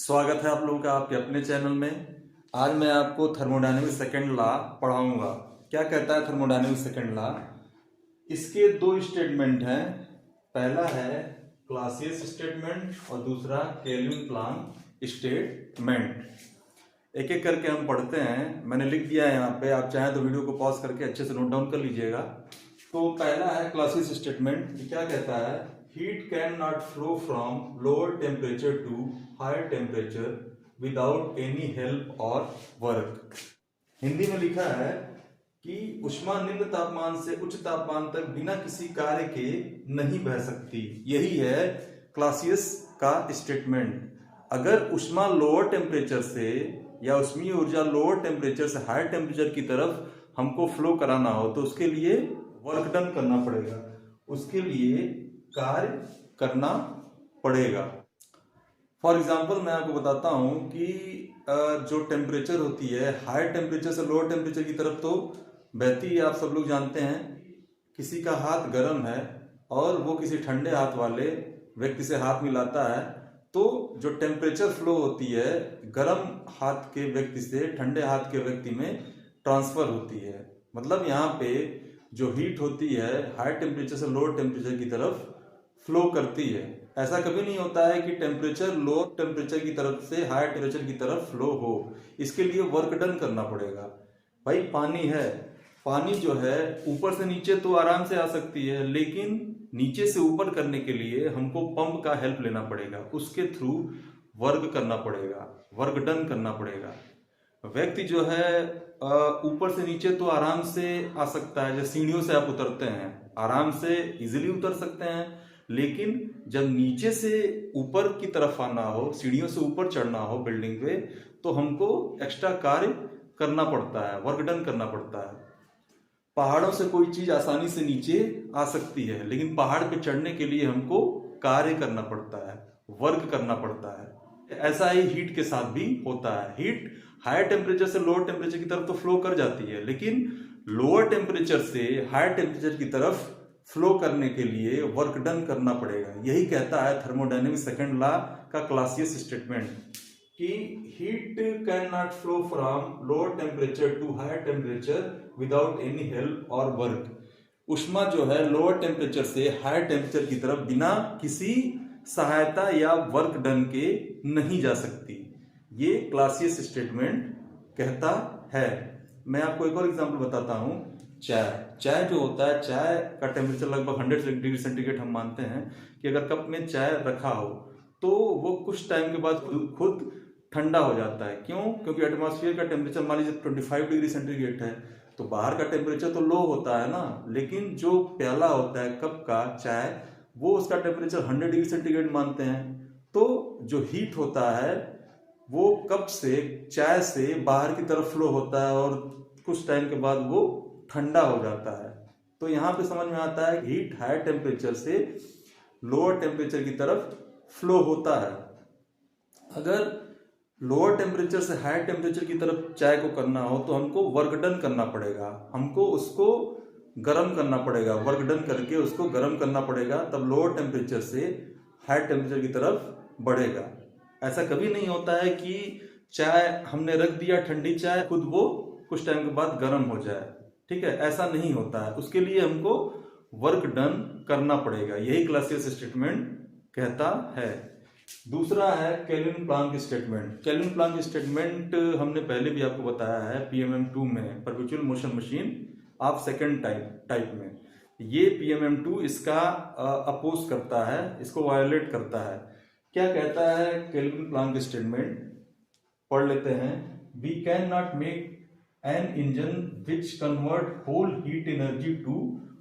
स्वागत है आप लोगों का आपके अपने चैनल में। आज मैं आपको थर्मोडायनेमिक सेकंड लॉ पढ़ाऊंगा। क्या कहता है थर्मोडायनेमिक सेकंड लॉ? इसके दो स्टेटमेंट हैं। पहला है क्लासियस स्टेटमेंट और दूसरा केल्विन प्लैंक स्टेटमेंट। एक एक करके हम पढ़ते हैं। मैंने लिख दिया है यहाँ पे, आप चाहें तो वीडियो को पॉज करके अच्छे से नोट डाउन कर लीजिएगा। तो पहला है क्लासियस स्टेटमेंट। क्या कहता है? Heat can not flow from lower temperature to higher temperature without any help और वर्क। हिंदी में लिखा है कि ऊष्मा निम्न तापमान से उच्च तापमान तक बिना किसी कार्य के नहीं बह सकती। यही है क्लासियस का स्टेटमेंट। अगर ऊष्मा लोअर टेम्परेचर से या ऊष्मीय ऊर्जा लोअर टेम्परेचर से हायर टेम्परेचर की तरफ हमको फ्लो कराना हो तो उसके लिए वर्क डन करना पड़ेगा, उसके लिए कार्य करना पड़ेगा। फॉर एग्जाम्पल मैं आपको बताता हूं कि जो टेम्परेचर होती है हायर टेम्परेचर से लोअर टेम्परेचर की तरफ तो बहती है। आप सब लोग जानते हैं, किसी का हाथ गर्म है और वो किसी ठंडे हाथ वाले व्यक्ति से हाथ मिलाता है तो जो टेम्परेचर फ्लो होती है गर्म हाथ के व्यक्ति से ठंडे हाथ के व्यक्ति में ट्रांसफर होती है। मतलब यहाँ पे जो हीट होती है हाई टेम्परेचर से लोअर टेम्परेचर की तरफ फ्लो करती है। ऐसा कभी नहीं होता है कि टेम्परेचर लो टेम्परेचर की तरफ से हाई टेम्परेचर की तरफ फ्लो हो। इसके लिए वर्क डन करना पड़ेगा। भाई पानी है, पानी जो है ऊपर से नीचे तो आराम से आ सकती है, लेकिन नीचे से ऊपर करने के लिए हमको पंप का हेल्प लेना पड़ेगा, उसके थ्रू वर्क करना पड़ेगा, वर्क डन करना पड़ेगा। व्यक्ति जो है ऊपर से नीचे तो आराम से आ सकता है। जब सीढ़ियों से आप उतरते हैं आराम से इजीली उतर सकते हैं, लेकिन जब नीचे से ऊपर की तरफ आना हो, सीढ़ियों से ऊपर चढ़ना हो बिल्डिंग पे, तो हमको एक्स्ट्रा कार्य करना पड़ता है, वर्क डन करना पड़ता है। पहाड़ों से कोई चीज आसानी से नीचे आ सकती है, लेकिन पहाड़ पे चढ़ने के लिए हमको कार्य करना पड़ता है, वर्क करना पड़ता है। ऐसा ही हीट के साथ भी होता है। हीट हायर टेम्परेचर से लोअर टेम्परेचर की तरफ तो फ्लो कर जाती है, लेकिन लोअर टेम्परेचर से हायर टेम्परेचर की तरफ फ्लो करने के लिए वर्क डन करना पड़ेगा। यही कहता है थर्मोडायनेमिक सेकंड लॉ का क्लासियस स्टेटमेंट कि heat can not flow from lower temperature to higher temperature without any help और वर्क। ऊष्मा जो है लोअर टेम्परेचर से हायर टेम्परेचर की तरफ बिना किसी सहायता या वर्क डन के नहीं जा सकती। ये क्लासियस स्टेटमेंट कहता है। मैं आपको एक और एग्जांपल बताता हूं। चाय जो होता है, चाय का टेम्परेचर लगभग 100 डिग्री सेंटीग्रेड हम मानते हैं कि अगर कप में चाय रखा हो तो वो कुछ टाइम के बाद खुद ठंडा हो जाता है। क्यों? क्योंकि एटमॉस्फेयर का टेम्परेचर मान लीजिए 25 डिग्री सेंटीग्रेड है तो बाहर का टेम्परेचर तो लो होता है ना, लेकिन जो प्याला होता है कप का चाय, वो उसका टेम्परेचर 100 डिग्री सेंटीग्रेड मानते हैं। तो जो हीट होता है वो कप से चाय से बाहर की तरफ फ्लो होता है और कुछ टाइम के बाद वो ठंडा हो जाता है। तो यहाँ पे समझ में आता है हीट हायर टेम्परेचर से लोअर टेम्परेचर की तरफ फ्लो होता है। अगर लोअर टेम्परेचर से हायर टेम्परेचर की तरफ चाय को करना हो तो हमको वर्क डन करना पड़ेगा, हमको उसको गर्म करना पड़ेगा, वर्क डन करके उसको गर्म करना पड़ेगा, तब लोअर टेम्परेचर से हायर टेम्परेचर की तरफ बढ़ेगा। ऐसा कभी नहीं होता है कि चाय हमने रख दिया ठंडी चाय, खुद वो कुछ टाइम के बाद गर्म हो जाए। ठीक है, ऐसा नहीं होता है। उसके लिए हमको वर्क डन करना पड़ेगा। यही क्लासियस स्टेटमेंट कहता है। दूसरा है Kelvin Planck statement. Kelvin Planck statement हमने पहले भी आपको बताया है PMM2 में, perpetual motion machine of second type में। ये PMM2 इसका अपोज करता है, इसको वायोलेट करता है। क्या कहता है केल्विन प्लैंक स्टेटमेंट? पढ़ लेते हैं। We can not make an engine which convert whole heat energy to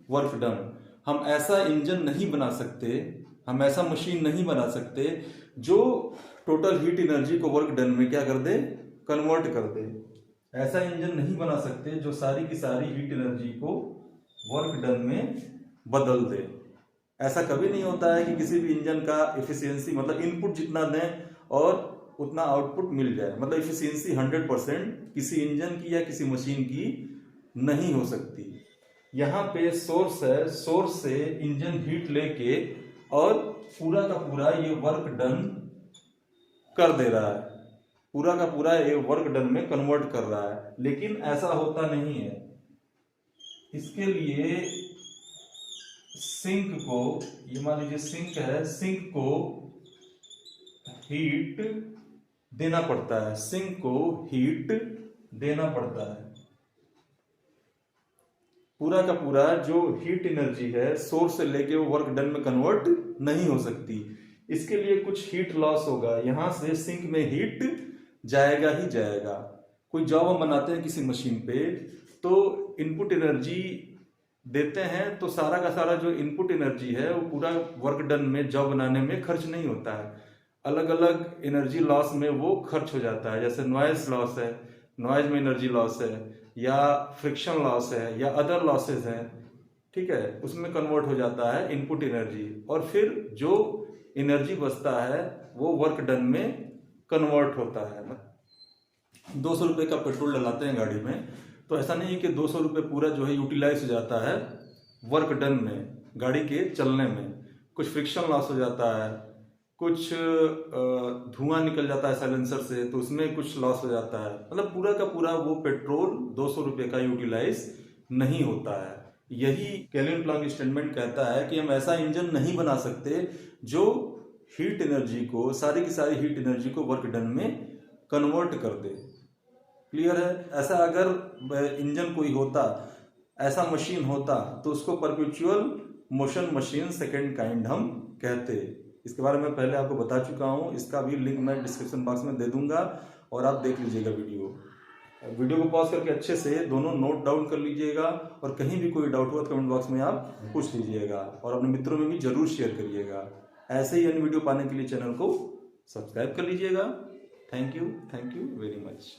work done. हम ऐसा इंजन नहीं बना सकते, हम ऐसा मशीन नहीं बना सकते जो टोटल हीट एनर्जी को वर्क डन में क्या कर दे, कन्वर्ट कर दे। ऐसा इंजन नहीं बना सकते जो सारी की सारी हीट एनर्जी को वर्क डन में बदल दे। ऐसा कभी नहीं होता है कि किसी भी इंजन का एफिशिएंसी, मतलब इनपुट जितना दें और उतना आउटपुट मिल जाए। मतलब एफिशिएंसी 100% किसी इंजन की या किसी मशीन की नहीं हो सकती। यहाँ पे सोर्स है, सोर्स से इंजन हीट लेके और पूरा का पूरा ये वर्क डन कर दे रहा है, पूरा का पूरा ये वर्क डन में कन्वर्ट कर रहा है। लेकिन ऐसा होता नहीं है। इसके लिए सिंक को, ये मान लीजिए सिंक है, सिंक को हीट देना पड़ता है, सिंक को हीट देना पड़ता है। पूरा का पूरा जो हीट एनर्जी है सोर्स से लेके वो वर्क डन में कन्वर्ट नहीं हो सकती। इसके लिए कुछ हीट लॉस होगा, यहां से सिंक में हीट जाएगा ही जाएगा। कोई जॉब हम बनाते हैं किसी मशीन पे, तो इनपुट एनर्जी देते हैं, तो सारा का सारा जो इनपुट एनर्जी है वो पूरा वर्क डन में जॉब बनाने में खर्च नहीं होता है। अलग अलग एनर्जी लॉस में वो खर्च हो जाता है। जैसे नॉइज लॉस है, नॉइज में एनर्जी लॉस है, या फ्रिक्शन लॉस है, या अदर लॉसेस है, ठीक है, उसमें कन्वर्ट हो जाता है इनपुट एनर्जी। और फिर जो एनर्जी बचता है वो वर्क डन में कन्वर्ट होता है। 200 रुपये का पेट्रोल डलाते हैं गाड़ी में, तो ऐसा नहीं है कि 200 रुपये पूरा जो है यूटिलाइज हो जाता है वर्क डन में, गाड़ी के चलने में। कुछ फ्रिक्शन लॉस हो जाता है, कुछ धुआं निकल जाता है साइलेंसर से, तो उसमें कुछ लॉस हो जाता है। मतलब पूरा का पूरा वो पेट्रोल 200 रुपये का यूटिलाइज नहीं होता है। यही केल्विन प्लैंक स्टेटमेंट कहता है कि हम ऐसा इंजन नहीं बना सकते जो हीट एनर्जी को, सारी की सारी हीट एनर्जी को वर्क डन में कन्वर्ट कर दे। क्लियर है? ऐसा अगर इंजन कोई होता, ऐसा मशीन होता, तो उसको perpetual motion machine second kind हम कहते। इसके बारे में पहले आपको बता चुका हूँ, इसका भी लिंक मैं डिस्क्रिप्शन बॉक्स में दे दूंगा और आप देख लीजिएगा वीडियो को पॉज करके अच्छे से दोनों नोट डाउन कर लीजिएगा, और कहीं भी कोई डाउट हुआ तो कमेंट बॉक्स में आप पूछ लीजिएगा, और अपने मित्रों में भी जरूर शेयर करिएगा। ऐसे ही अन्य वीडियो पाने के लिए चैनल को सब्सक्राइब कर लीजिएगा। Thank you very much.